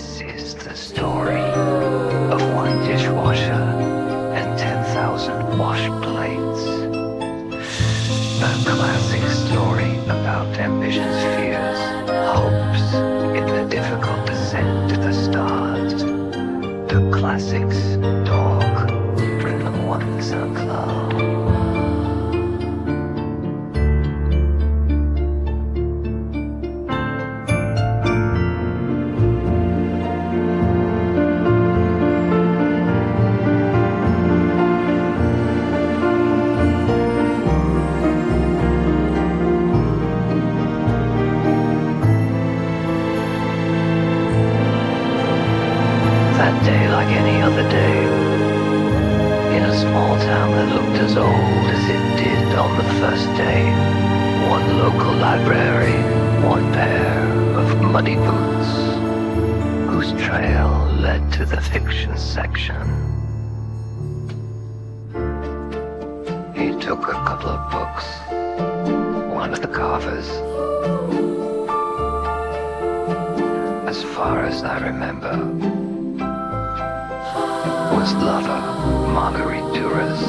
This is the story of one dishwasher and 10,000 wash plates. A classic story about ambitions, fears, hopes in the difficult descent to the stars. The classics dog from the ones aglow. That day, like any other day, in a small town that looked as old as it did on the first day, one local library, one pair of muddy boots, whose trail led to the fiction section. He took a couple of books, one of the Carvers. As far as I remember, was lover Margarite Duras.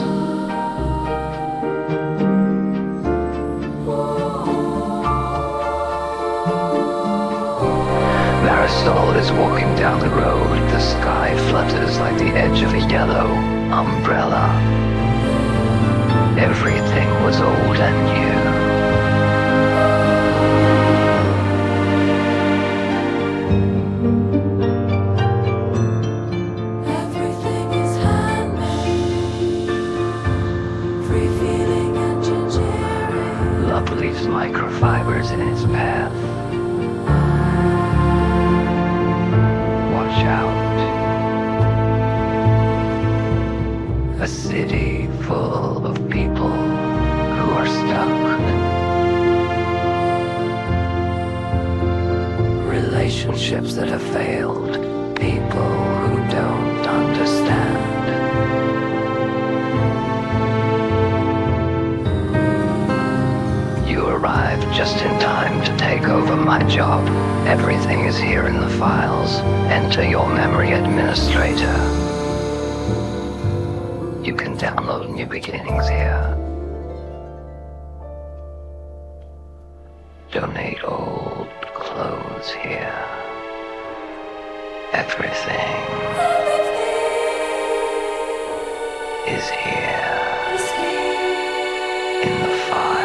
Marisol is walking down the road. The sky flutters like the edge of a yellow umbrella. Everything was old and new. Leaves microfibers in its path. Watch out. A city full of people who are stuck. Relationships that have failed. People who don't understand. Arrived just in time to take over my job. Everything is here in the files. Enter your memory administrator. You can download new beginnings here. Donate old clothes here. Everything is here in the file.